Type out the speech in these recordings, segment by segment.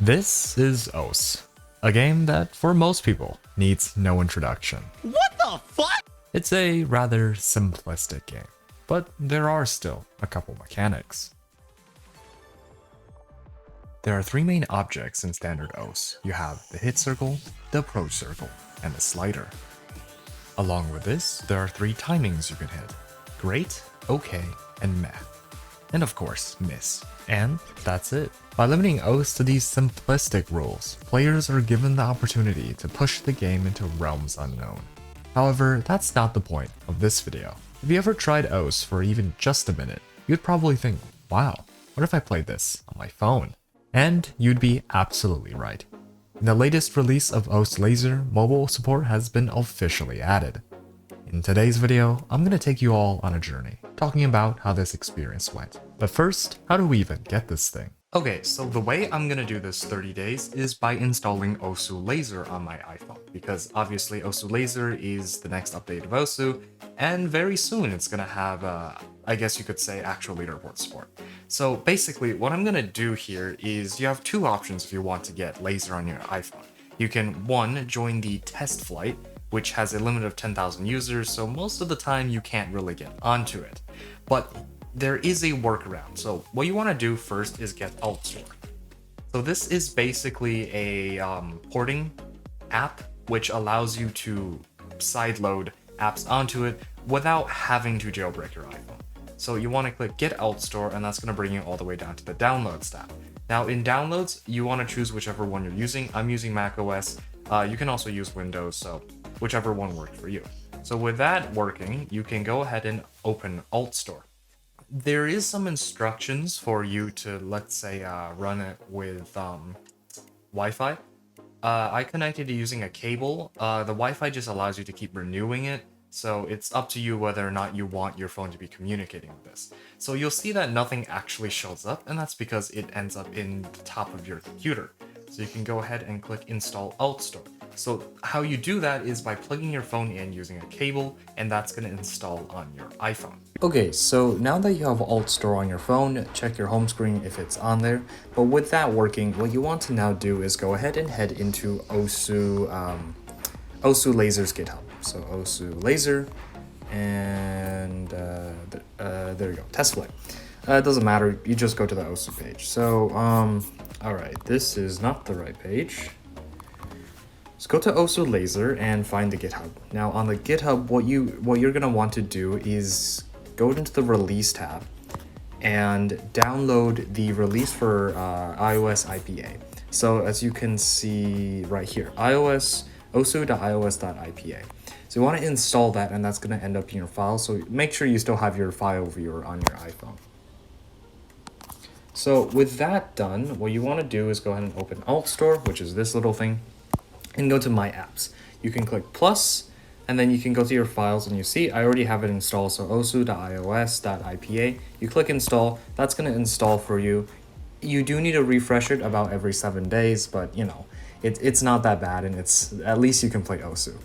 This is OS, a game that, for most people, needs no introduction. What the fuck? It's a rather simplistic game, but there are still a couple mechanics. There are three main objects in standard OS. You have the hit circle, the approach circle, and the slider. Along with this, there are three timings you can hit: great, okay, and meh. And of course, miss. And that's it. By limiting OS to these simplistic rules, players are given the opportunity to push the game into realms unknown. However, that's not the point of this video. If you ever tried OS for even just a minute, you'd probably think, wow, what if I played this on my phone? And you'd be absolutely right. In the latest release of OS Lazer, mobile support has been officially added. In today's video, I'm going to take you all on a journey, talking about how this experience went. But first, how do we even get this thing? Okay, so the way I'm going to do this 30 days is by installing OSU Lazer on my iPhone, because obviously OSU Lazer is the next update of OSU, and very soon it's going to have, I guess you could say, actual leaderboard support. So basically, what I'm going to do here is you have two options if you want to get Lazer on your iPhone. You can, one, join the TestFlight, which has a limit of 10,000 users, so most of the time you can't really get onto it. But there is a workaround. So what you want to do first is get AltStore. So this is basically a porting app which allows you to sideload apps onto it without having to jailbreak your iPhone. So you want to click Get AltStore, and that's going to bring you all the way down to the Downloads tab. Now in Downloads, you want to choose whichever one you're using. I'm using macOS. You can also use Windows, so whichever one worked for you. So with that working, you can go ahead and open AltStore. There is some instructions for you to, let's say, run it with Wi-Fi. I connected it using a cable. The Wi-Fi just allows you to keep renewing it, so it's up to you whether or not you want your phone to be communicating with this. So you'll see that nothing actually shows up, and that's because it ends up in the top of your computer. So you can go ahead and click Install AltStore. So how you do that is by plugging your phone in using a cable, and that's going to install on your iPhone. Okay, so now that you have AltStore on your phone, check your home screen if it's on there. But with that working, what you want to now do is go ahead and head into OSU Lazer's GitHub. So OSU Lazer, and there you go, TestFlight. It doesn't matter, you just go to the OSU page. So, alright, this is not the right page. Let's go to OSU Lazer and find the GitHub. Now on the GitHub, what you're gonna want to do is go into the release tab and download the release for iOS IPA. So as you can see right here, osu.ios.ipa. So you want to install that, and that's going to end up in your file. So make sure you still have your file viewer on your iPhone. So with that done, what you want to do is go ahead and open AltStore, which is this little thing, and go to My Apps. You can click plus, and then you can go to your files, and you see I already have it installed. So osu.ios.ipa. You click install. That's going to install for you. You do need to refresh it about every 7 days, but you know, it's not that bad, and it's at least you can play OSU.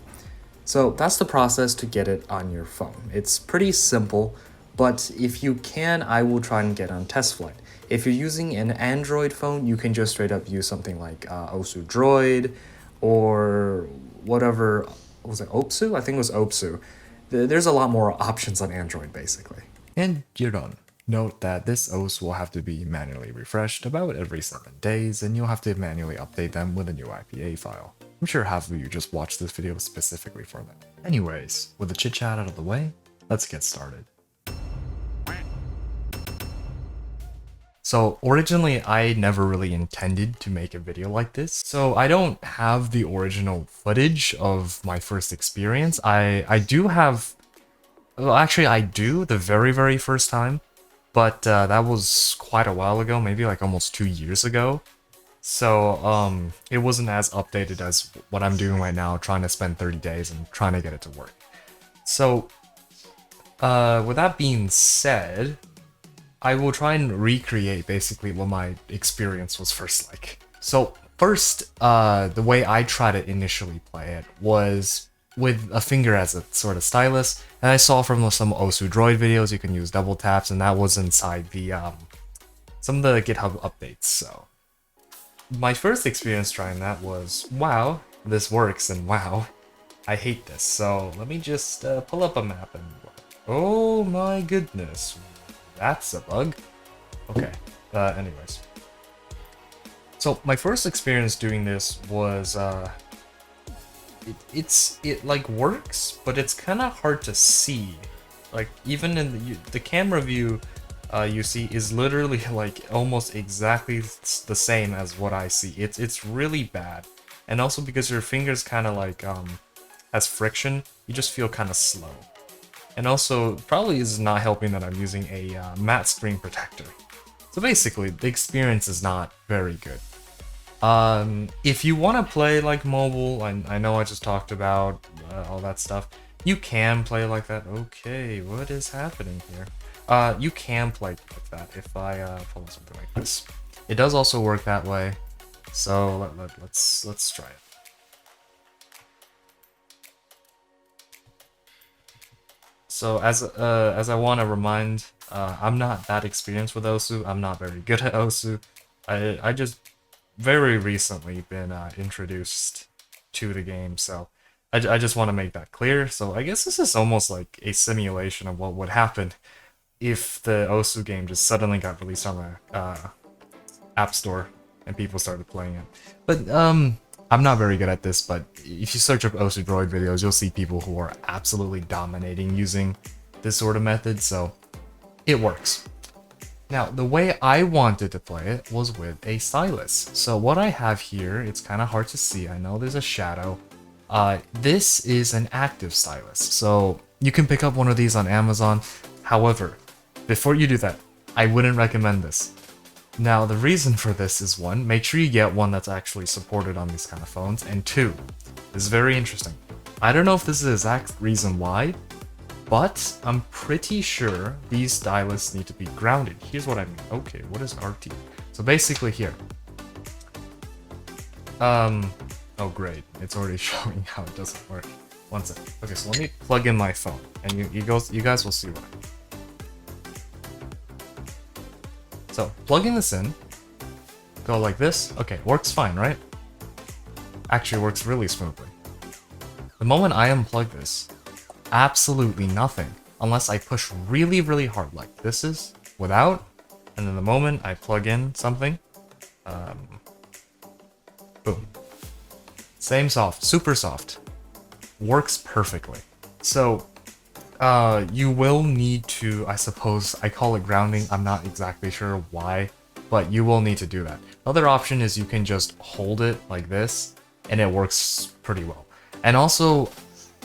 So that's the process to get it on your phone. It's pretty simple, but if you can, I will try and get on TestFlight. If you're using an Android phone, you can just straight up use something like OSU Droid or whatever. Was it OPSU? I think it was OPSU. There's a lot more options on Android, basically. And you're done. Note that this OS will have to be manually refreshed about every 7 days, and you'll have to manually update them with a new IPA file. I'm sure half of you just watched this video specifically for that. Anyways, with the chit chat out of the way, let's get started. So originally I never really intended to make a video like this, so I don't have the original footage of my first experience. I do have, well actually I do the very first time, but that was quite a while ago, maybe like almost 2 years ago. So it wasn't as updated as what I'm doing right now, trying to spend 30 days and trying to get it to work. So with that being said, I will try and recreate basically what my experience was first like. So first, the way I tried to initially play it was with a finger as a sort of stylus, and I saw from some OSU Droid videos you can use double taps, and that was inside the some of the GitHub updates. So my first experience trying that was, wow, this works, and wow, I hate this. So let me just pull up a map and... Oh my goodness, that's a bug. Okay, anyways. So my first experience doing this was, it like works, but it's kind of hard to see. Like even in the camera view, you see is literally like almost exactly the same as what I see. It's really bad, and also because your fingers kind of like has friction, you just feel kind of slow. And also probably is not helping that I'm using a matte screen protector. So basically, the experience is not very good. If you want to play like mobile, I know I just talked about all that stuff. You can play like that. Okay, what is happening here? You can play like that if I pull something like this. It does also work that way. So let's try it. So as I want to remind, I'm not that experienced with OSU. I'm not very good at OSU. I just very recently been introduced to the game, so I just want to make that clear. So I guess this is almost like a simulation of what would happen if the OSU game just suddenly got released on the App Store and people started playing it. But I'm not very good at this, but if you search up OSU Droid videos, you'll see people who are absolutely dominating using this sort of method, so it works. Now, the way I wanted to play it was with a stylus. So what I have here, it's kind of hard to see. I know there's a shadow. This is an active stylus. So you can pick up one of these on Amazon. However, before you do that, I wouldn't recommend this. Now, the reason for this is one, make sure you get one that's actually supported on these kind of phones. And two, this is very interesting. I don't know if this is the exact reason why, but I'm pretty sure these stylus need to be grounded. Here's what I mean. Okay, what is RT? So basically here. Oh great, it's already showing how it doesn't work. One second. Okay, so let me plug in my phone, and you guys will see what I mean. So plugging this in, go like this. Okay, works fine, right? Actually works really smoothly. The moment I unplug this, absolutely nothing, unless I push really, really hard, like this is, without, and then the moment I plug in something, boom. Same soft, super soft, works perfectly. So, you will need to, I suppose, I call it grounding, I'm not exactly sure why, but you will need to do that. The other option is you can just hold it like this, and it works pretty well. And also,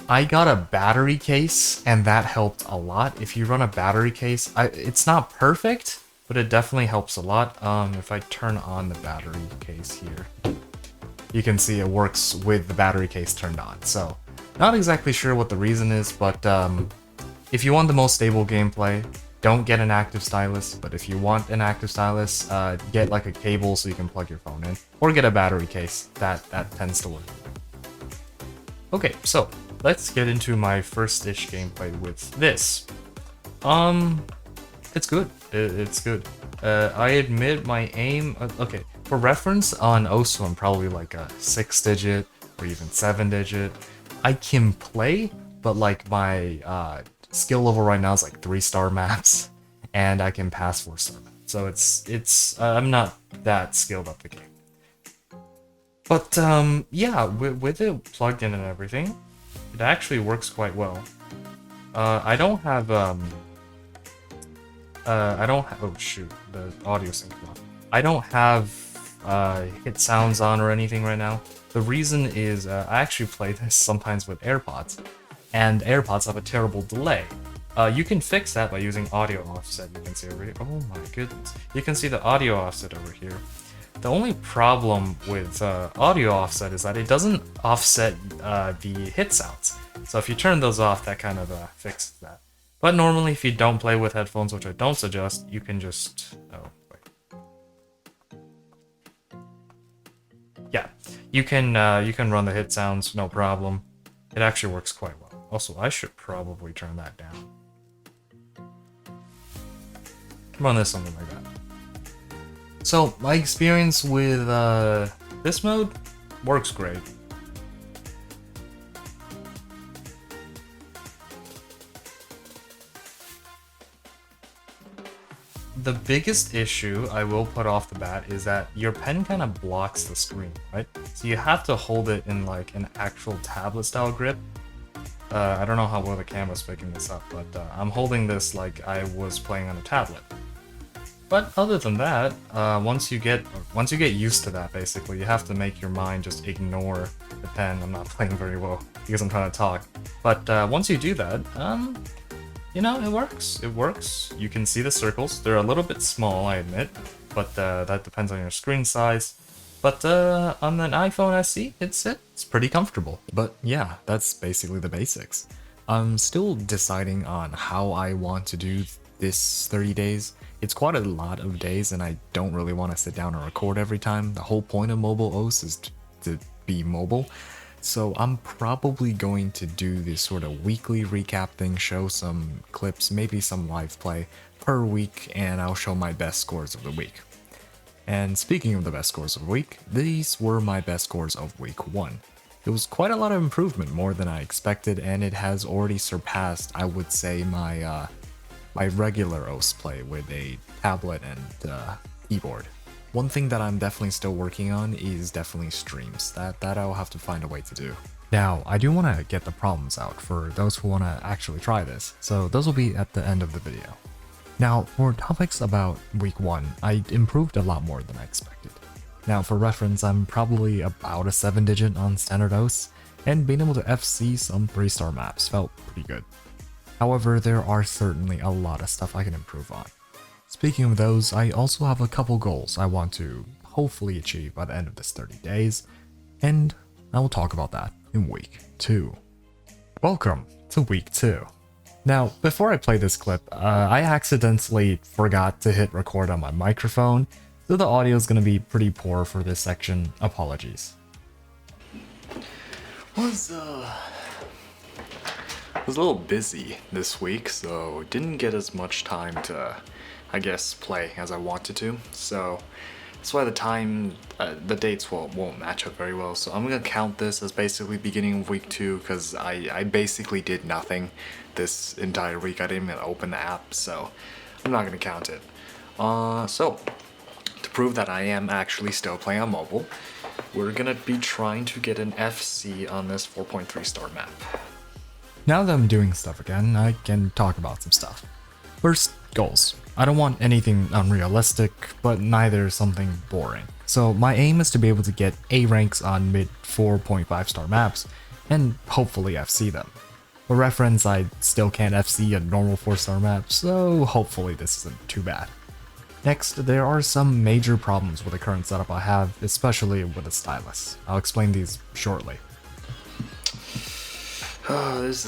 I got a battery case, and that helped a lot. If you run a battery case, it's not perfect, but it definitely helps a lot. If I turn on the battery case here, you can see it works with the battery case turned on. So, not exactly sure what the reason is, but if you want the most stable gameplay, don't get an active stylus, but if you want an active stylus, get like a cable so you can plug your phone in, or get a battery case. That tends to work. Okay, so let's get into my first-ish gameplay with this. It's good. It's good. I admit my aim... okay, for reference, on OSU I'm probably like a 6-digit or even 7-digit. I can play, but like my skill level right now is like 3-star maps, and I can pass 4-star maps. So it's I'm not that skilled at the game. But yeah, with it plugged in and everything, it actually works quite well. I don't have oh shoot, the audio sync off. I don't have hit sounds on or anything right now. The reason is I actually play this sometimes with AirPods, and AirPods have a terrible delay. You can fix that by using audio offset. You can see over here. Oh my goodness. You can see the audio offset over here. The only problem with audio offset is that it doesn't offset the hit sounds. So if you turn those off, that kind of fixes that. But normally, if you don't play with headphones, which I don't suggest, you can just... oh, wait. Yeah, you can run the hit sounds, no problem. It actually works quite well. Also, I should probably turn that down. Run this something like that. So my experience with this mode works great. The biggest issue I will put off the bat is that your pen kind of blocks the screen, right? So you have to hold it in like an actual tablet style grip. I don't know how well the camera's picking this up, but I'm holding this like I was playing on a tablet. But other than that, once you get used to that, basically, you have to make your mind just ignore the pen. I'm not playing very well because I'm trying to talk. But once you do that, you know, it works. It works. You can see the circles. They're a little bit small, I admit, but that depends on your screen size. But on an iPhone SE, it's pretty comfortable. But yeah, that's basically the basics. I'm still deciding on how I want to do this 30 days. It's quite a lot of days, and I don't really want to sit down and record every time. The whole point of mobile OS is to be mobile. So I'm probably going to do this sort of weekly recap thing, show some clips, maybe some live play per week, and I'll show my best scores of the week. And speaking of the best scores of the week, these were my best scores of week 1. It was quite a lot of improvement, more than I expected, and it has already surpassed, I would say, my regular OS play with a tablet and keyboard. One thing that I'm definitely still working on is definitely streams. That I'll have to find a way to do. Now, I do want to get the problems out for those who want to actually try this, so those will be at the end of the video. Now, for topics about week 1, I improved a lot more than I expected. Now, for reference, I'm probably about a 7-digit on standard OS, and being able to FC some 3-star maps felt pretty good. However, there are certainly a lot of stuff I can improve on. Speaking of those, I also have a couple goals I want to hopefully achieve by the end of this 30 days, and I will talk about that in week 2. Welcome to week 2. Now, before I play this clip, I accidentally forgot to hit record on my microphone, so the audio is going to be pretty poor for this section. Apologies. Was a little busy this week, so didn't get as much time to, I guess, play as I wanted to. So that's why the dates won't match up very well. So I'm gonna count this as basically beginning of week 2 because I basically did nothing this entire week. I didn't even open the app, so I'm not gonna count it. So to prove that I am actually still playing on mobile, we're gonna be trying to get an FC on this 4.3-star map. Now that I'm doing stuff again, I can talk about some stuff. First, goals. I don't want anything unrealistic, but neither something boring. So my aim is to be able to get A ranks on mid 4.5-star maps, and hopefully FC them. For reference, I still can't FC a normal 4-star map, so hopefully this isn't too bad. Next, there are some major problems with the current setup I have, especially with the stylus. I'll explain these shortly. This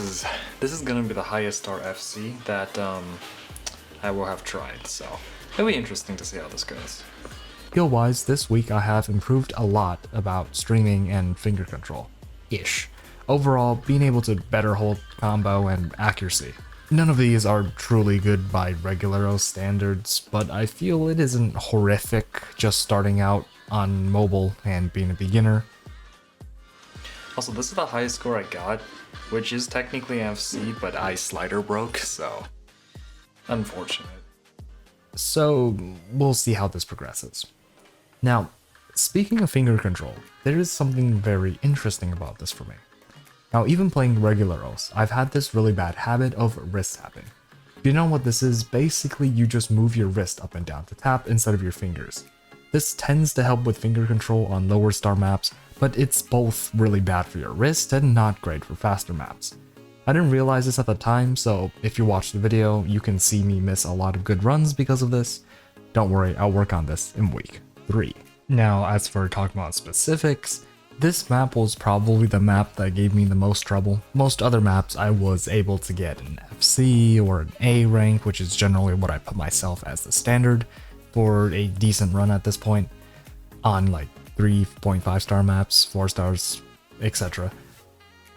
is gonna be the highest star FC that I will have tried, so it'll be interesting to see how this goes. Skill-wise, this week I have improved a lot about streaming and finger control-ish. Overall, being able to better hold combo and accuracy. None of these are truly good by regular OS standards, but I feel it isn't horrific just starting out on mobile and being a beginner. Also, this is the highest score I got, which is technically FC, but I slider broke, so unfortunate. So we'll see how this progresses. Now, speaking of finger control, there is something very interesting about this for me. Now, even playing regular OS, I've had this really bad habit of wrist tapping. If you know what this is, basically you just move your wrist up and down to tap instead of your fingers. This tends to help with finger control on lower star maps, but it's both really bad for your wrist and not great for faster maps. I didn't realize this at the time, so if you watch the video, you can see me miss a lot of good runs because of this. Don't worry, I'll work on this in week 3. Now, as for talking about specifics, this map was probably the map that gave me the most trouble. Most other maps I was able to get an FC or an A rank, which is generally what I put myself as the standard for a decent run at this point, on like 3.5-star maps, 4 stars, etc.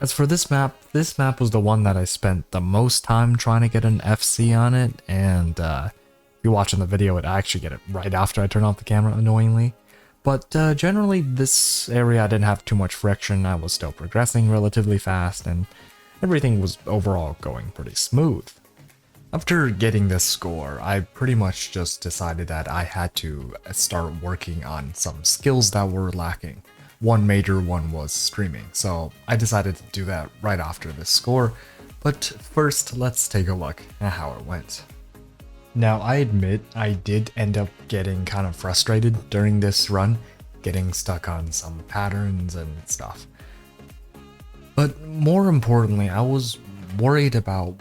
As for this map was the one that I spent the most time trying to get an FC on it, and you watch in the video, I actually get it right after I turn off the camera, annoyingly. But generally, this area didn't have too much friction. I was still progressing relatively fast, and everything was overall going pretty smooth. After getting this score, I pretty much just decided that I had to start working on some skills that were lacking. One major one was streaming, so I decided to do that right after this score. But first, let's take a look at how it went. Now, I admit I did end up getting kind of frustrated during this run, getting stuck on some patterns and stuff. But more importantly, I was worried about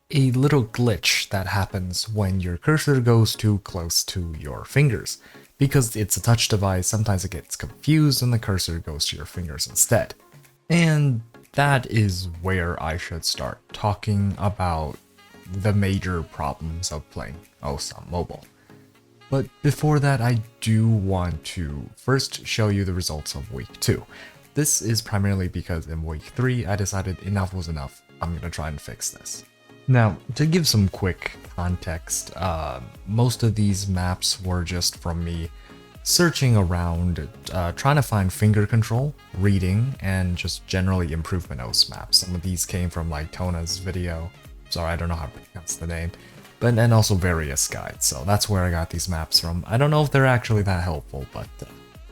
a little glitch that happens when your cursor goes too close to your fingers. Because it's a touch device, sometimes it gets confused and the cursor goes to your fingers instead. And that is where I should start talking about the major problems of playing OSU on mobile. But before that, I do want to first show you the results of week 2. This is primarily because in week 3, I decided enough was enough. I'm gonna try and fix this. Now, to give some quick context, most of these maps were just from me searching around, trying to find finger control, reading, and just generally improvement OS maps. Some of these came from like Tona's video. Sorry, I don't know how to pronounce the name. But and also various guides, so that's where I got these maps from. I don't know if they're actually that helpful, but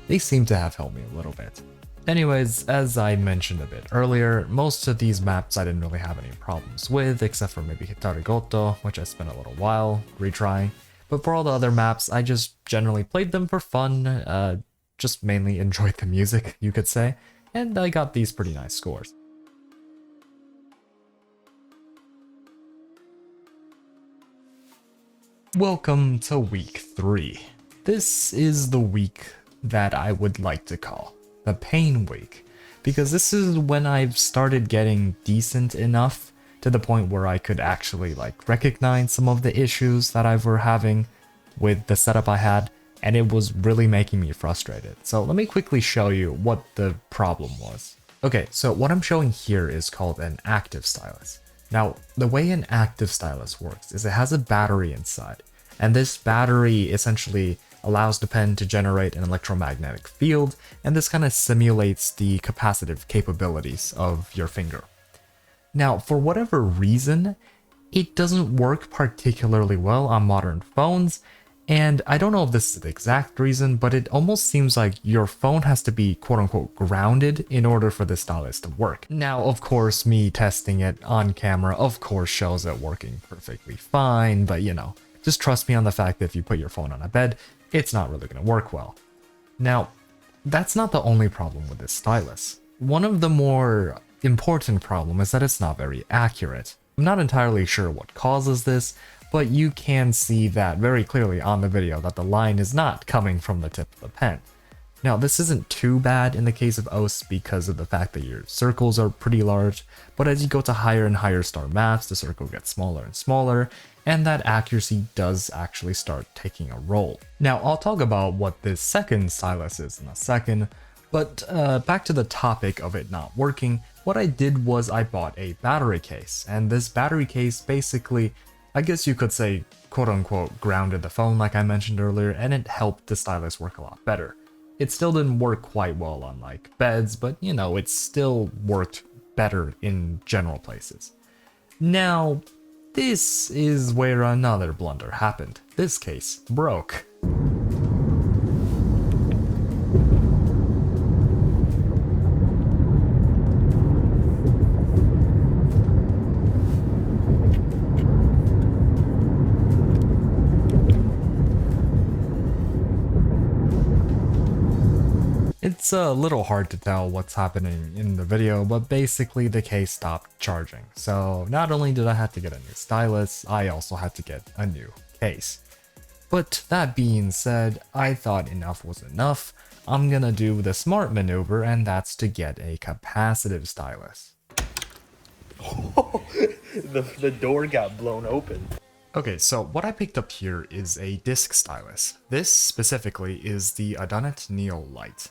they seem to have helped me a little bit. Anyways, as I mentioned a bit earlier, most of these maps I didn't really have any problems with, except for maybe Hitorigoto, which I spent a little while retrying. But for all the other maps, I just generally played them for fun, just mainly enjoyed the music, you could say, and I got these pretty nice scores. Welcome to week 3. This is the week that I would like to call the pain week, because this is when I've started getting decent enough to the point where I could actually like recognize some of the issues that I were having with the setup I had, and it was really making me frustrated. So let me quickly show you what the problem was. Okay, so what I'm showing here is called an active stylus. Now, the way an active stylus works is it has a battery inside, and this battery essentially allows the pen to generate an electromagnetic field, and this kind of simulates the capacitive capabilities of your finger. Now, for whatever reason, it doesn't work particularly well on modern phones, and I don't know if this is the exact reason, but it almost seems like your phone has to be quote-unquote grounded in order for the stylus to work. Now, of course, me testing it on camera, of course, shows it working perfectly fine, but you know, just trust me on the fact that if you put your phone on a bed, it's not really going to work well. Now, that's not the only problem with this stylus. One of the more important problems is that it's not very accurate. I'm not entirely sure what causes this, but you can see that very clearly on the video that the line is not coming from the tip of the pen. Now, this isn't too bad in the case of OS because of the fact that your circles are pretty large, but as you go to higher and higher star maps, the circle gets smaller and smaller, and that accuracy does actually start taking a role. Now, I'll talk about what this second stylus is in a second, but back to the topic of it not working, what I did was I bought a battery case, and this battery case basically, I guess you could say, quote-unquote, grounded the phone like I mentioned earlier, and it helped the stylus work a lot better. It still didn't work quite well on like beds, but you know, it still worked better in general places. Now, this is where another blunder happened. This case broke. It's a little hard to tell what's happening in the video, but basically the case stopped charging. So not only did I have to get a new stylus, I also had to get a new case. But that being said, I thought enough was enough. I'm gonna do the smart maneuver, and that's to get a capacitive stylus. The door got blown open. Okay, so what I picked up here is a disc stylus. This specifically is the ADONIT CO Lite.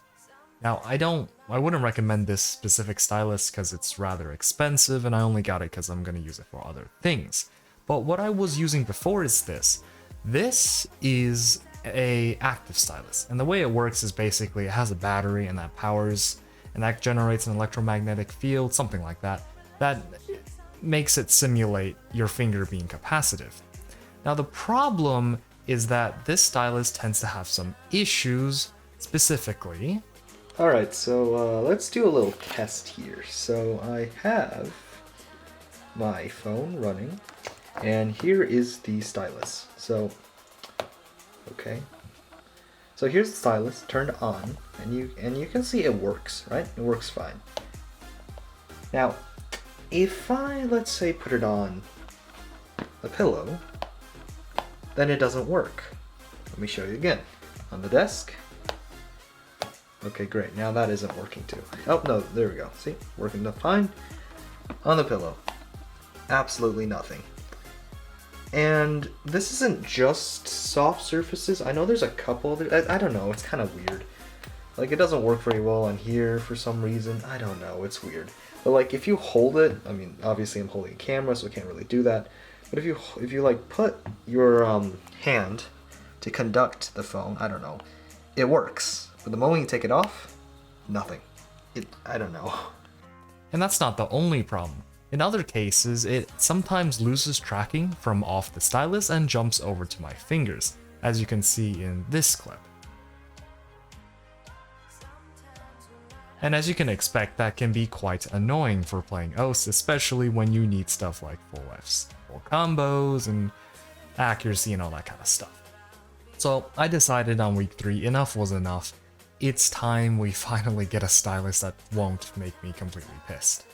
Now, I wouldn't recommend this specific stylus because it's rather expensive, and I only got it because I'm going to use it for other things. But what I was using before is this. This is a active stylus, and the way it works is basically it has a battery and that powers, and that generates an electromagnetic field, something like that, that makes it simulate your finger being capacitive. Now the problem is that this stylus tends to have some issues, specifically. Alright, so let's do a little test here. So I have my phone running, and here is the stylus. So, okay. So here's the stylus turned on, and you can see it works, right? It works fine. Now, if I, let's say, put it on a pillow, then it doesn't work. Let me show you again. On the desk. Okay, great. Now that isn't working too. Oh, no, there we go. See? Working fine. On the pillow. Absolutely nothing. And this isn't just soft surfaces. I know there's a couple other, I don't know, it's kind of weird. Like, it doesn't work very well on here for some reason. I don't know, it's weird. But like, if you hold it, I mean, obviously I'm holding a camera, so I can't really do that. But if you like put your hand to conduct the phone, I don't know, it works. But the moment you take it off, nothing. I don't know. And that's not the only problem. In other cases, it sometimes loses tracking from off the stylus and jumps over to my fingers, as you can see in this clip. And as you can expect, that can be quite annoying for playing OS, especially when you need stuff like full Fs, full combos, and accuracy and all that kind of stuff. So I decided on week 3, enough was enough. It's time we finally get a stylus that won't make me completely pissed.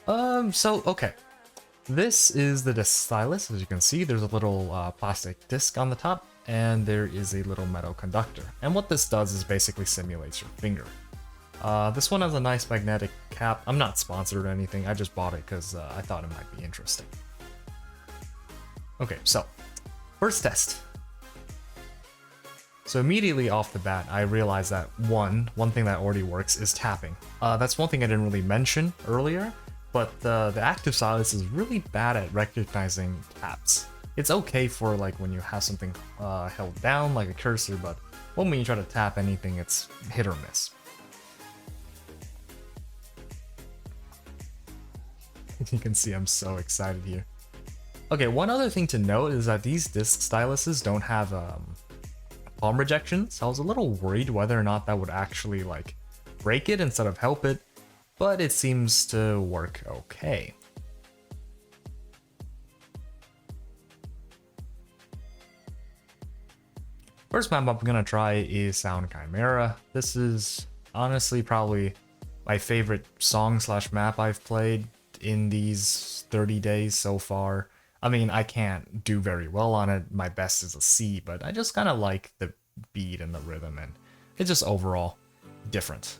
Okay. This is the disc stylus. As you can see, there's a little plastic disc on the top, and there is a little metal conductor. And what this does is basically simulates your finger. This one has a nice magnetic cap. I'm not sponsored or anything, I just bought it because I thought it might be interesting. Okay, so, first test. So immediately off the bat, I realized that one thing that already works is tapping. That's one thing I didn't really mention earlier, but the active stylus is really bad at recognizing taps. It's okay for like when you have something held down, like a cursor, but when you try to tap anything, it's hit or miss. You can see I'm so excited here. Okay, one other thing to note is that these disc styluses don't have palm rejection, so I was a little worried whether or not that would actually like break it instead of help it, but it seems to work okay. First map I'm gonna try is Sound Chimera. This is honestly probably my favorite song/map I've played in these 30 days so far. I mean, I can't do very well on it. My best is a C, but I just kind of like the beat and the rhythm, and it's just overall different.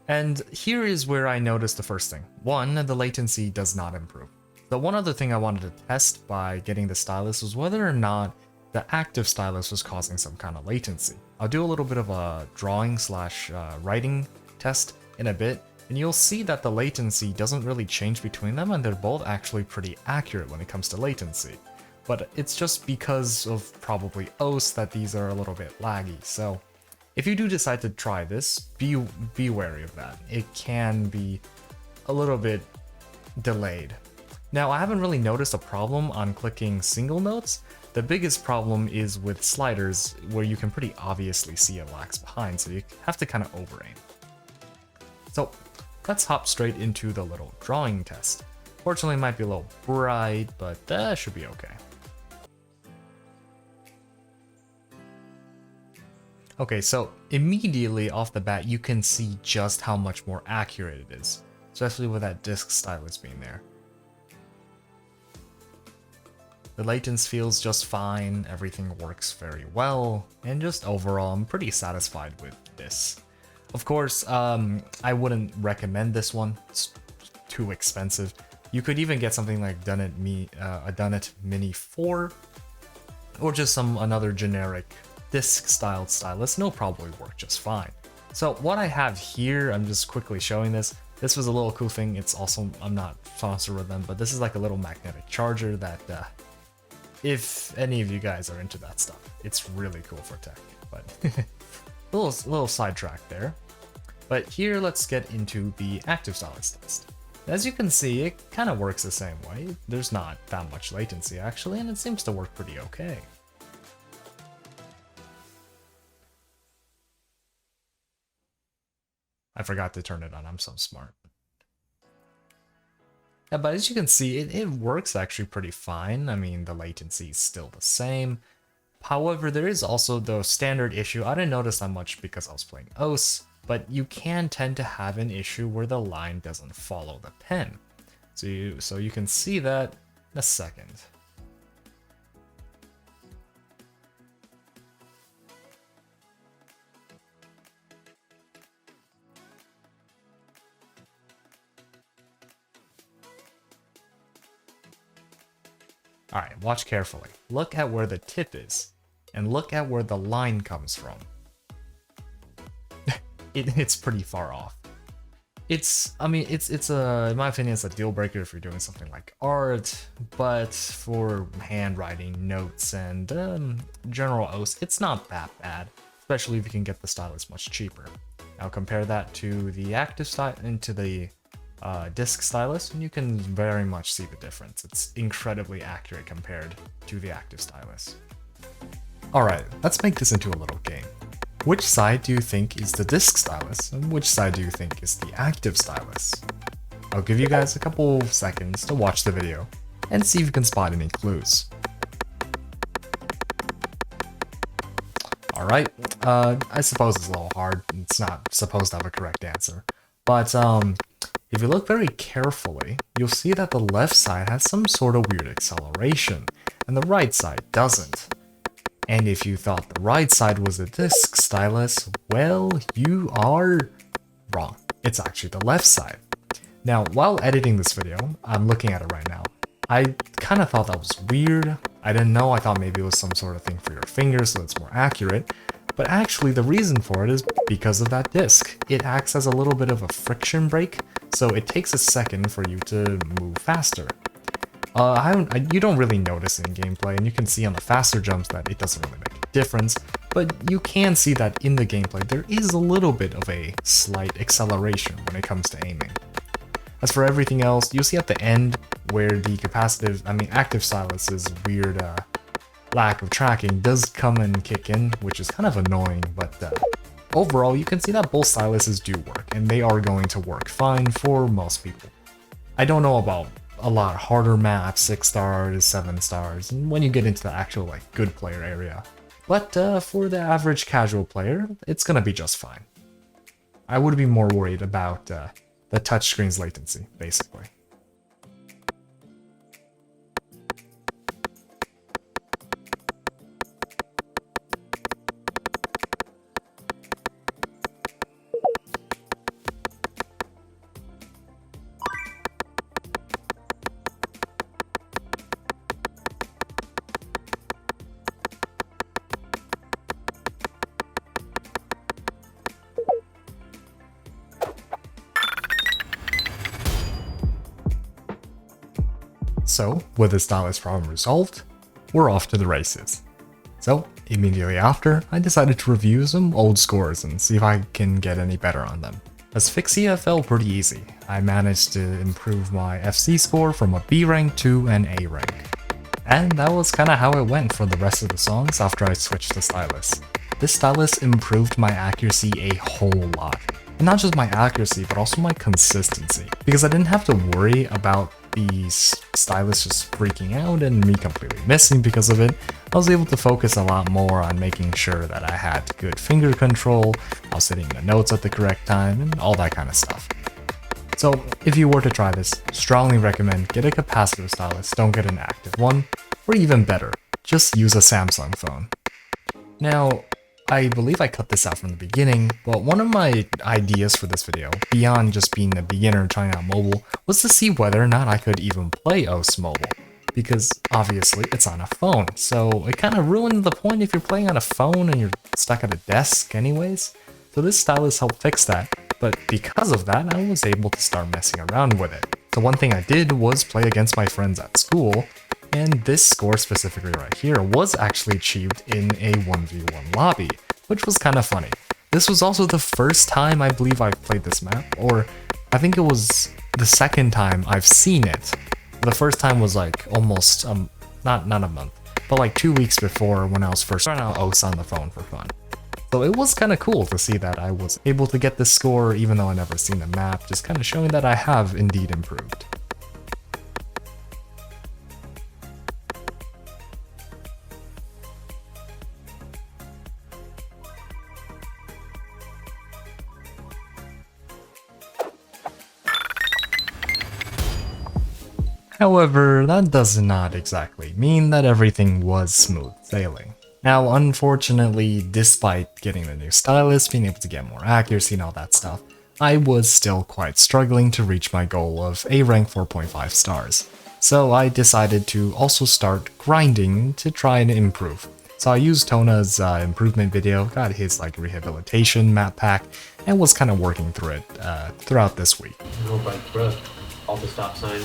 And here is where I noticed the first thing. One, the latency does not improve. The one other thing I wanted to test by getting the stylus was whether or not the active stylus was causing some kind of latency. I'll do a little bit of a drawing/writing test in a bit, and you'll see that the latency doesn't really change between them, and they're both actually pretty accurate when it comes to latency. But it's just because of probably OS that these are a little bit laggy. So if you do decide to try this, be wary of that. It can be a little bit delayed. Now, I haven't really noticed a problem on clicking single notes. The biggest problem is with sliders, where you can pretty obviously see it lags behind, so you have to kind of over-aim. So let's hop straight into the little drawing test. Fortunately, it might be a little bright, but that should be okay. Okay, so immediately off the bat, you can see just how much more accurate it is, especially with that disc stylus being there. The latency feels just fine, everything works very well, and just overall, I'm pretty satisfied with this. Of course, I wouldn't recommend this one. It's too expensive. You could even get something like ADONIT Mini 4, or just another generic disc-styled stylus, and it'll probably work just fine. So what I have here, I'm just quickly showing this. This was a little cool thing. It's also, I'm not sponsored with them, but this is like a little magnetic charger that if any of you guys are into that stuff. It's really cool for tech, but little sidetrack there. But here, let's get into the active stylus test. As you can see, it kind of works the same way. There's not that much latency actually, and it seems to work pretty okay. I forgot to turn it on, I'm so smart. Yeah, but as you can see, it works actually pretty fine. I mean, the latency is still the same. However, there is also the standard issue. I didn't notice that much because I was playing OS, but you can tend to have an issue where the line doesn't follow the pen. So you can see that in a second. Alright, watch carefully. Look at where the tip is, and look at where the line comes from. It's pretty far off. I mean, it's in my opinion, it's a deal breaker if you're doing something like art, but for handwriting, notes, and general OS, it's not that bad, especially if you can get the stylus much cheaper. Now compare that to the active stylus, into the disc stylus, and you can very much see the difference. It's incredibly accurate compared to the active stylus. Alright, let's make this into a little game. Which side do you think is the disc stylus, and which side do you think is the active stylus? I'll give you guys a couple seconds to watch the video, and see if you can spot any clues. Alright, I suppose it's a little hard, it's not supposed to have a correct answer. But if you look very carefully, you'll see that the left side has some sort of weird acceleration, and the right side doesn't. And if you thought the right side was a disc stylus, well, you are wrong. It's actually the left side. Now, while editing this video, I'm looking at it right now, I kind of thought that was weird. I didn't know, I thought maybe it was some sort of thing for your fingers so it's more accurate. But actually the reason for it is because of that disc. It acts as a little bit of a friction brake, so it takes a second for you to move faster. You don't really notice in gameplay, and you can see on the faster jumps that it doesn't really make a difference, but you can see that in the gameplay there is a little bit of a slight acceleration when it comes to aiming. As for everything else, you'll see at the end where the active stylus's weird lack of tracking does come and kick in, which is kind of annoying, but overall you can see that both styluses do work, and they are going to work fine for most people. I don't know about a lot harder maps, 6 stars, 7 stars, and when you get into the actual like good player area. But for the average casual player, it's gonna be just fine. I would be more worried about the touchscreen's latency, basically. So, with the stylus problem resolved, we're off to the races. So, immediately after, I decided to review some old scores and see if I can get any better on them. Asphyxia fell pretty easy. I managed to improve my FC score from a B rank to an A rank. And that was kinda how it went for the rest of the songs after I switched to stylus. This stylus improved my accuracy a whole lot. And not just my accuracy, but also my consistency. Because I didn't have to worry about the stylus just freaking out and me completely missing because of it. I was able to focus a lot more on making sure that I had good finger control, I was hitting the notes at the correct time, and all that kind of stuff. So if you were to try this, strongly recommend get a capacitive stylus, don't get an active one, or even better, just use a Samsung phone. Now, I believe I cut this out from the beginning, but one of my ideas for this video, beyond just being a beginner trying out mobile, was to see whether or not I could even play OS mobile. Because obviously it's on a phone, so it kind of ruined the point if you're playing on a phone and you're stuck at a desk anyways. So this stylus helped fix that, but because of that, I was able to start messing around with it. So one thing I did was play against my friends at school, And this score specifically right here was actually achieved in a 1v1 lobby, which was kind of funny. This was also the first time I believe I've played this map, or I think it was the second time I've seen it. The first time was like almost, not a month, but like 2 weeks before when I was first trying out OS on the phone for fun. So it was kind of cool to see that I was able to get this score even though I never seen the map, just kind of showing that I have indeed improved. However, that does not exactly mean that everything was smooth sailing. Now, unfortunately, despite getting the new stylus, being able to get more accuracy and all that stuff, I was still quite struggling to reach my goal of A rank 4.5 stars. So I decided to also start grinding to try and improve. So I used Tona's improvement video, got his like rehabilitation map pack, and was kind of working through it throughout this week. No, but bro, all the stop signs.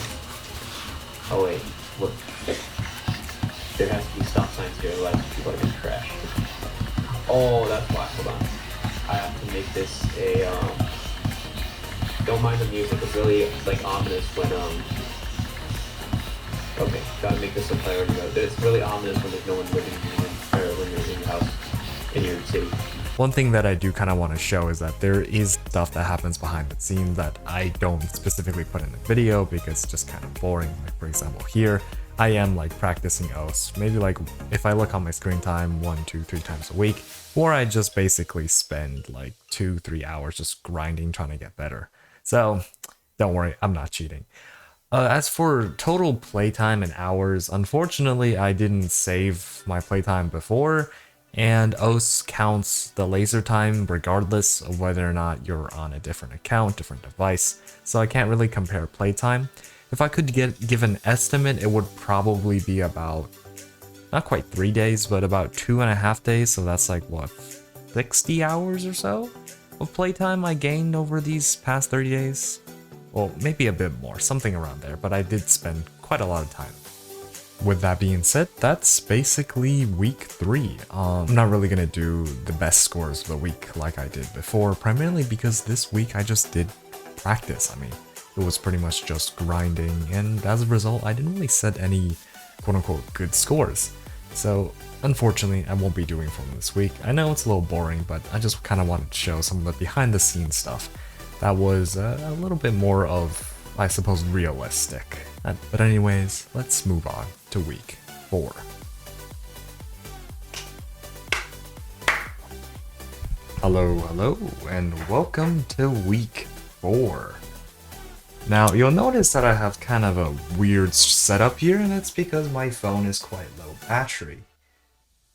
Oh wait, look. There has to be stop signs here, otherwise people are gonna crash. Oh, that's why. Hold on. I have to make this a don't mind the music, it's really like ominous when okay, gotta make this a priority mode. It's really ominous when there's no one living in or when you're in your house in your city. One thing that I do kind of want to show is that there is stuff that happens behind the scenes that I don't specifically put in the video because it's just kind of boring. Like for example here, I am like practicing OS, maybe like if I look on my screen time 1, 2, 3 times a week, or I just basically spend like 2-3 hours just grinding trying to get better. So don't worry, I'm not cheating. As for total playtime and hours, unfortunately I didn't save my playtime before, and OS counts the laser time regardless of whether or not you're on a different account, different device, so I can't really compare playtime. If I could give an estimate, it would probably be about, not quite 3 days, but about 2.5 days, so that's like, what, 60 hours or so of playtime I gained over these past 30 days? Well, maybe a bit more, something around there, but I did spend quite a lot of time. With that being said, that's basically week 3. I'm not really gonna do the best scores of the week like I did before, primarily because this week I just did practice. I mean, it was pretty much just grinding, and as a result, I didn't really set any quote-unquote good scores. So, unfortunately, I won't be doing from this week. I know it's a little boring, but I just kind of wanted to show some of the behind-the-scenes stuff that was a little bit more of, I suppose, realistic. But anyways, let's move on to week 4. Hello, and welcome to week 4. Now, you'll notice that I have kind of a weird setup here, and it's because my phone is quite low battery.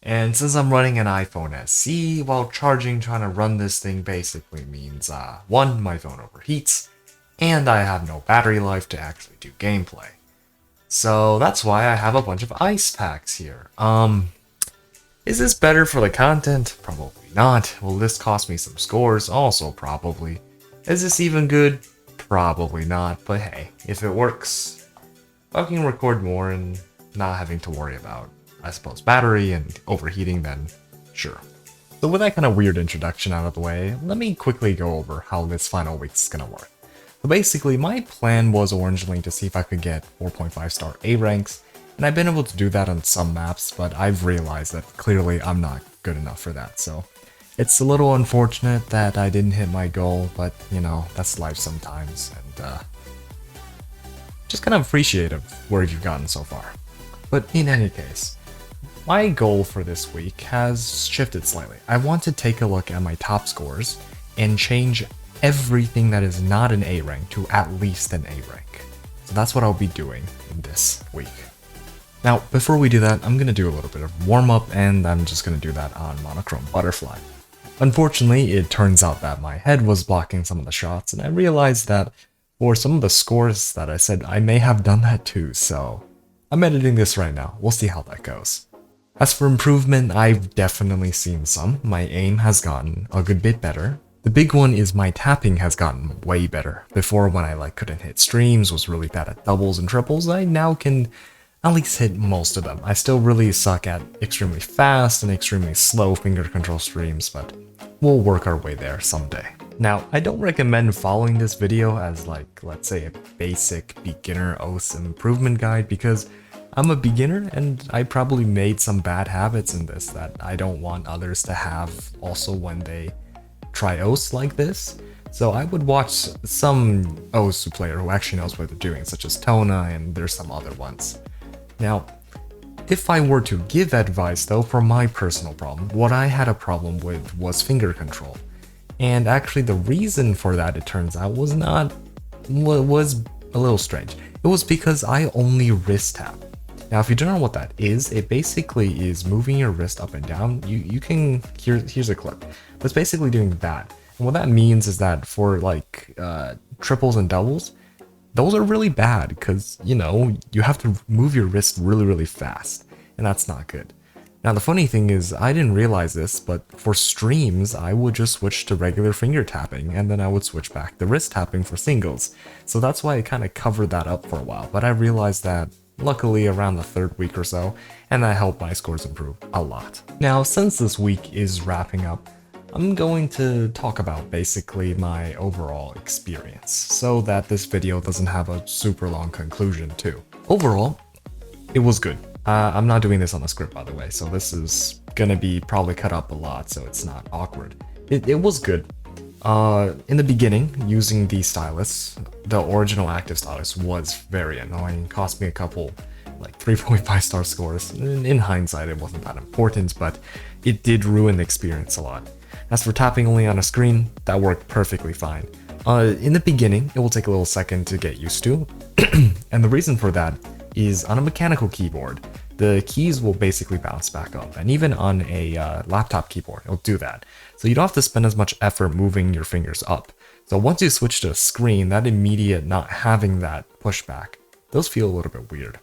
And since I'm running an iPhone SE, while charging, trying to run this thing basically means, 1, my phone overheats, and I have no battery life to actually do gameplay. So that's why I have a bunch of ice packs here. Is this better for the content? Probably not. Will this cost me some scores? Also probably. Is this even good? Probably not, but hey, if it works, I can record more and not having to worry about, I suppose, battery and overheating, then sure. So with that kind of weird introduction out of the way, let me quickly go over how this final week is gonna work. So basically, my plan was originally to see if I could get 4.5 star A ranks, and I've been able to do that on some maps, but I've realized that clearly I'm not good enough for that, so it's a little unfortunate that I didn't hit my goal, but you know, that's life sometimes, and just kind of appreciative where you've gotten so far. But in any case, my goal for this week has shifted slightly. I want to take a look at my top scores and change everything that is not an A rank to at least an A rank. So that's what I'll be doing in this week. Now, before we do that, I'm going to do a little bit of warm-up, and I'm just going to do that on Monochrome Butterfly. Unfortunately, it turns out that my head was blocking some of the shots, and I realized that for some of the scores that I said, I may have done that too, so I'm editing this right now. We'll see how that goes. As for improvement, I've definitely seen some. My aim has gotten a good bit better. The big one is my tapping has gotten way better. Before, when I couldn't hit streams, was really bad at doubles and triples, I now can at least hit most of them. I still really suck at extremely fast and extremely slow finger control streams, but we'll work our way there someday. Now, I don't recommend following this video as like, let's say a basic beginner OS improvement guide because I'm a beginner and I probably made some bad habits in this that I don't want others to have also when they try OS like this. So I would watch some OSU player who actually knows what they're doing, such as Tona, and there's some other ones. Now, if I were to give advice though, for my personal problem, what I had a problem with was finger control. And actually the reason for that, it turns out, was a little strange. It was because I only wrist tap. Now, if you don't know what that is, it basically is moving your wrist up and down. You can, here's a clip. But it's basically doing that. And what that means is that for like triples and doubles, those are really bad because, you know, you have to move your wrist really, really fast. And that's not good. Now, the funny thing is, I didn't realize this, but for streams, I would just switch to regular finger tapping, and then I would switch back to wrist tapping for singles. So that's why I kind of covered that up for a while, but I realized that luckily around the 3rd week or so, and that helped my scores improve a lot. Now, since this week is wrapping up, I'm going to talk about basically my overall experience, so that this video doesn't have a super long conclusion too. Overall, it was good. I'm not doing this on the script, by the way, so this is gonna be probably cut up a lot, so it's not awkward. It was good. In the beginning, using the stylus, the original active stylus was very annoying. It cost me a couple, like 3.5 star scores. In hindsight, it wasn't that important, but it did ruin the experience a lot. As for tapping only on a screen, that worked perfectly fine. In the beginning, it will take a little second to get used to, and the reason for that is on a mechanical keyboard, the keys will basically bounce back up, and even on a laptop keyboard, it'll do that. So you don't have to spend as much effort moving your fingers up. So once you switch to a screen, that immediate not having that pushback, those feel a little bit weird.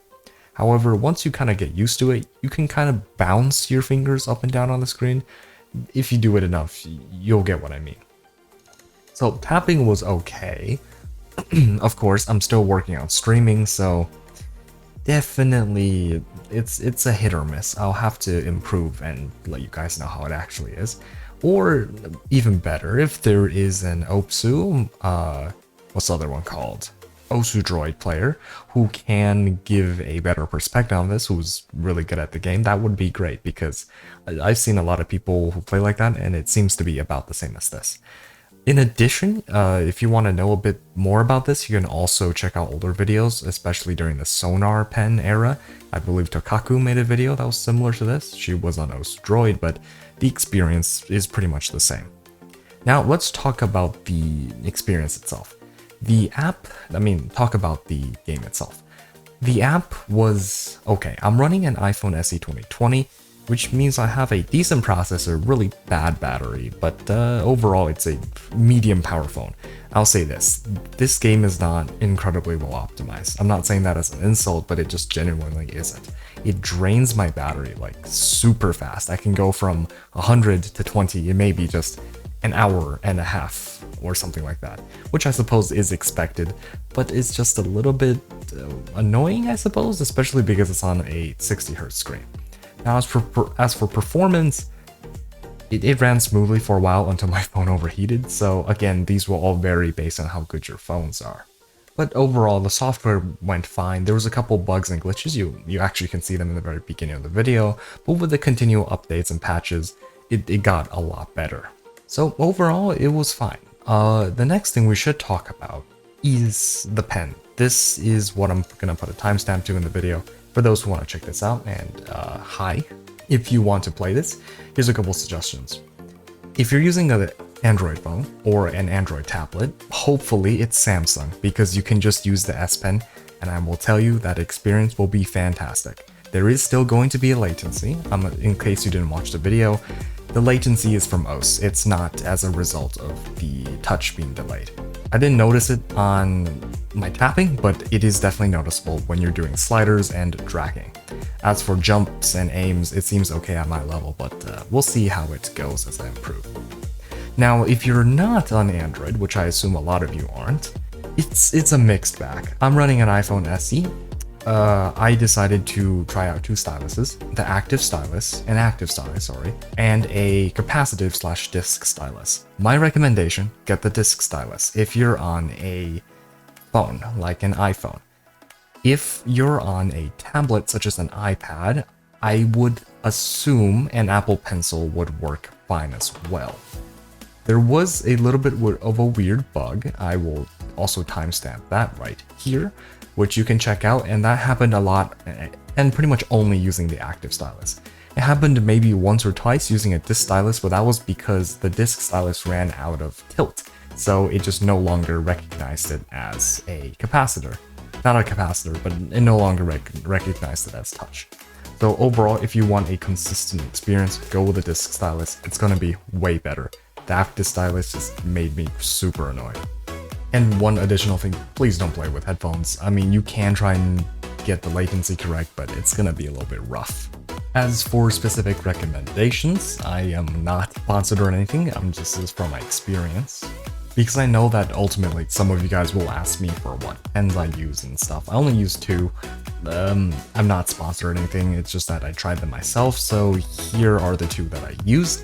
However, once you kind of get used to it, you can kind of bounce your fingers up and down on the screen. If you do it enough, you'll get what I mean. So tapping was okay. Of course, I'm still working on streaming, so definitely it's a hit or miss. I'll have to improve and let you guys know how it actually is. Or even better, if there is an OSU, what's the other one called? OSU Droid player who can give a better perspective on this, who's really good at the game, that would be great because I've seen a lot of people who play like that and it seems to be about the same as this. In addition, if you want to know a bit more about this, you can also check out older videos, especially during the Sonar Pen era. I believe Tokaku made a video that was similar to this. She was on OSU Droid, but the experience is pretty much the same. Now, let's talk about the experience itself. The app, talk about the game itself. The app was okay. I'm running an iPhone SE 2020, which means I have a decent processor, really bad battery, but overall it's a medium power phone. I'll say this game is not incredibly well optimized. I'm not saying that as an insult, but it just genuinely isn't. It drains my battery like super fast. I can go from 100 to 20 in maybe just an hour and a half or something like that, which I suppose is expected, but it's just a little bit annoying, I suppose, especially because it's on a 60Hz screen. Now, as for performance, it ran smoothly for a while until my phone overheated, so again, these will all vary based on how good your phones are. But overall, the software went fine. There was a couple bugs and glitches, you actually can see them in the very beginning of the video, but with the continual updates and patches, it got a lot better. So overall, it was fine. The next thing we should talk about is the pen. This is what I'm gonna put a timestamp to in the video for those who want to check this out, and hi. If you want to play this, here's a couple suggestions. If you're using an Android phone or an Android tablet, hopefully it's Samsung, because you can just use the S Pen, and I will tell you that experience will be fantastic. There is still going to be a latency, in case you didn't watch the video. The latency is from OS, it's not as a result of the touch being delayed. I didn't notice it on my tapping, but it is definitely noticeable when you're doing sliders and dragging. As for jumps and aims, it seems okay at my level, but we'll see how it goes as I improve. Now, if you're not on Android, which I assume a lot of you aren't, it's a mixed bag. I'm running an iPhone SE. I decided to try out two styluses, the active stylus, and a capacitive/disc stylus. My recommendation, get the disc stylus if you're on a phone, like an iPhone. If you're on a tablet such as an iPad, I would assume an Apple Pencil would work fine as well. There was a little bit of a weird bug, I will also timestamp that right here, which you can check out, and that happened a lot and pretty much only using the active stylus. It happened maybe once or twice using a disc stylus, but that was because the disc stylus ran out of tilt, so it just no longer recognized it as a capacitor. Not a capacitor, but it no longer recognized it as touch. So overall, if you want a consistent experience, go with the disc stylus. It's gonna be way better. The active stylus just made me super annoyed. And one additional thing, please don't play with headphones. I mean, you can try and get the latency correct, but it's gonna be a little bit rough. As for specific recommendations, I am not sponsored or anything, this is from my experience. Because I know that ultimately some of you guys will ask me for what pens I use and stuff. I only use two. I'm not sponsored or anything, it's just that I tried them myself, so here are the two that I used.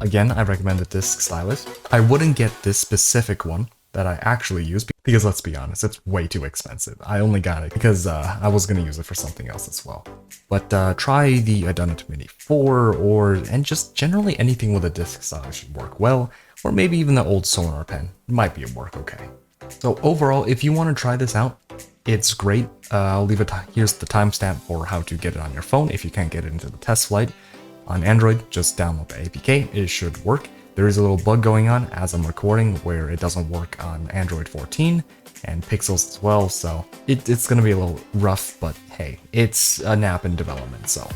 Again, I recommend the disc stylus. I wouldn't get this specific one that I actually use because let's be honest, it's way too expensive. I only got it because I was gonna use it for something else as well. But try the ADONIT Mini 4 and just generally anything with a disc stylus should work well, or maybe even the old Sonar pen might be work okay. So overall, if you want to try this out, it's great. I'll leave it. Here's the timestamp for how to get it on your phone. If you can't get it into the TestFlight on Android, just download the APK. It should work. There is a little bug going on as I'm recording where it doesn't work on Android 14 and Pixels as well, so it's gonna be a little rough, but hey, it's an app in development, so.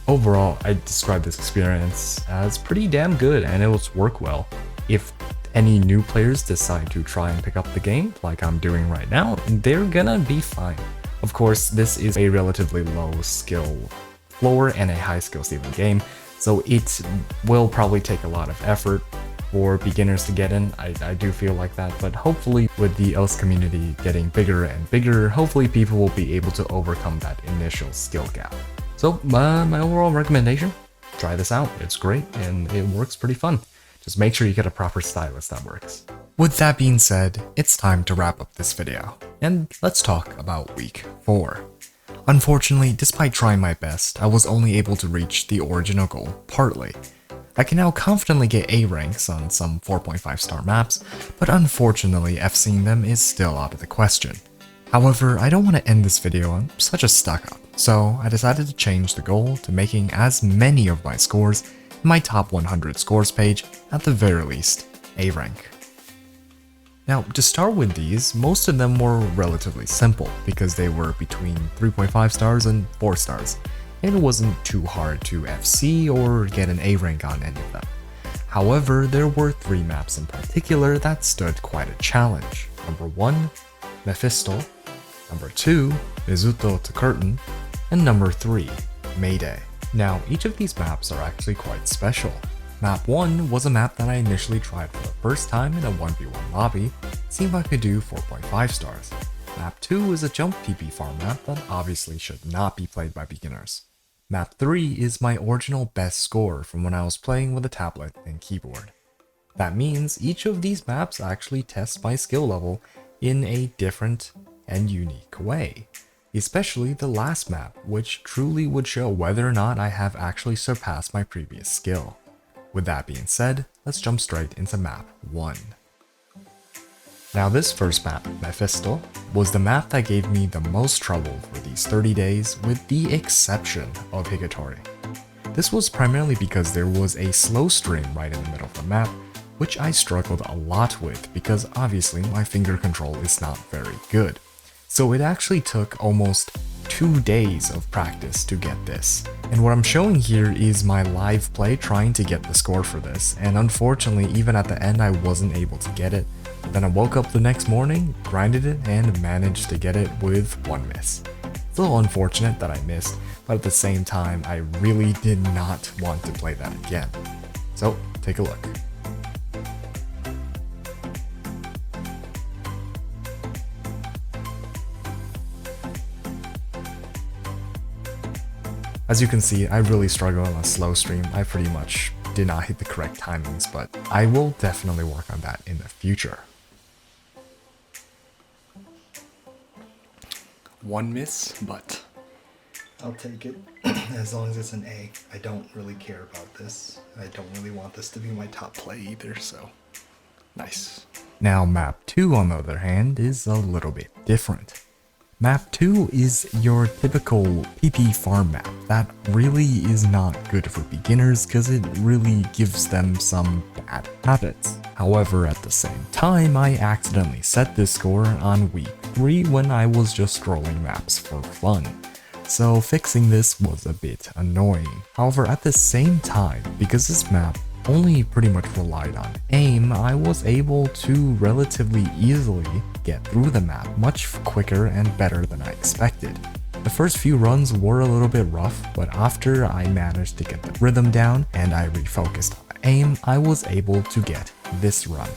Overall, I describe this experience as pretty damn good and it will work well. If any new players decide to try and pick up the game, like I'm doing right now, they're gonna be fine. Of course, this is a relatively low skill floor and a high skill ceiling game, so it will probably take a lot of effort for beginners to get in. I do feel like that, but hopefully with the else community getting bigger and bigger, hopefully people will be able to overcome that initial skill gap. So my overall recommendation, try this out. It's great and it works pretty fun. Just make sure you get a proper stylus that works. With that being said, it's time to wrap up this video, and let's talk about week 4. Unfortunately, despite trying my best, I was only able to reach the original goal partly. I can now confidently get A ranks on some 4.5 star maps, but unfortunately FCing them is still out of the question. However, I don't want to end this video on such a stuck up, so I decided to change the goal to making as many of my scores in my top 100 scores page, at the very least, A rank. Now, to start with these, most of them were relatively simple because they were between 3.5 stars and 4 stars, and it wasn't too hard to FC or get an A rank on any of them. However, there were 3 maps in particular that stood quite a challenge. Number 1, Mephisto, number 2, Mizuoto to Curtain, and number 3, Mayday. Now, each of these maps are actually quite special. Map 1 was a map that I initially tried for the first time in a 1v1 lobby, seemed like I could do 4.5 stars. Map 2 is a jump PP farm map that obviously should not be played by beginners. Map 3 is my original best score from when I was playing with a tablet and keyboard. That means each of these maps actually tests my skill level in a different and unique way. Especially the last map, which truly would show whether or not I have actually surpassed my previous skill. With that being said, let's jump straight into map 1. Now this first map, Mephisto, was the map that gave me the most trouble for these 30 days with the exception of Hitori. This was primarily because there was a slow stream right in the middle of the map, which I struggled a lot with because obviously my finger control is not very good. So it actually took almost 2 days of practice to get this. And what I'm showing here is my live play trying to get the score for this, and unfortunately even at the end I wasn't able to get it. Then I woke up the next morning, grinded it, and managed to get it with 1 miss. It's a little unfortunate that I missed, but at the same time I really did not want to play that again. So take a look. As you can see, I really struggle on a slow stream. I pretty much did not hit the correct timings, but I will definitely work on that in the future. One miss, but I'll take it as long as it's an A. I don't really care about this. I don't really want this to be my top play either, so nice. Now map 2 on the other hand is a little bit different. Map 2 is your typical PP farm map that really is not good for beginners because it really gives them some bad habits. However, at the same time, I accidentally set this score on week 3 when I was just scrolling maps for fun. So fixing this was a bit annoying. However, at the same time, because this map only pretty much relied on aim, I was able to relatively easily get through the map much quicker and better than I expected. The first few runs were a little bit rough, but after I managed to get the rhythm down and I refocused on aim, I was able to get this run.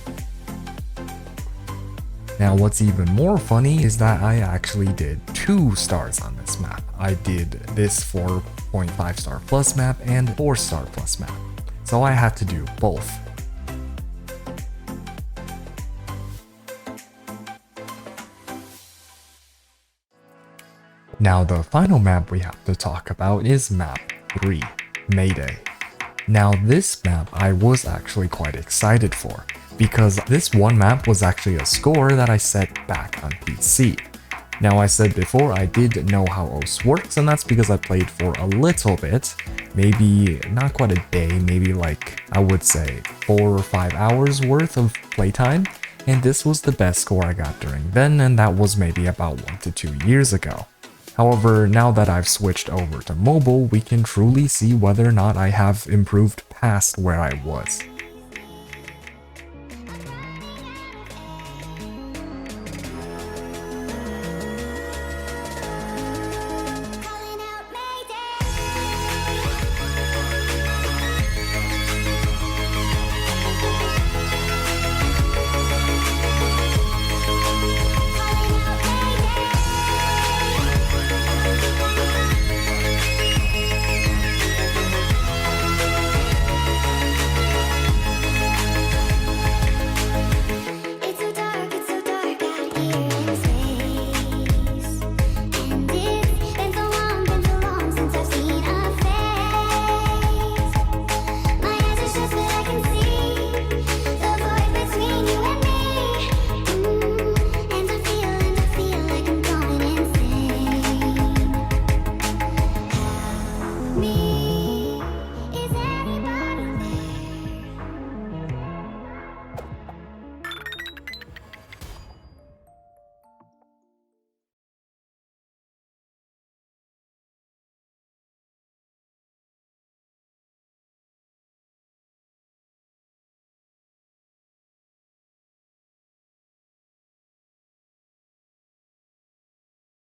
Now what's even more funny is that I actually did 2 stars on this map. I did this 4.5 star plus map and 4 star plus map. So I had to do both. Now the final map we have to talk about is map 3, Mayday. Now this map I was actually quite excited for, because this one map was actually a score that I set back on PC. Now I said before I did know how OS works, and that's because I played for a little bit, maybe not quite a day, maybe like I would say 4 or 5 hours worth of playtime, and this was the best score I got during then, and that was maybe about 1 to 2 years ago. However, now that I've switched over to mobile, we can truly see whether or not I have improved past where I was.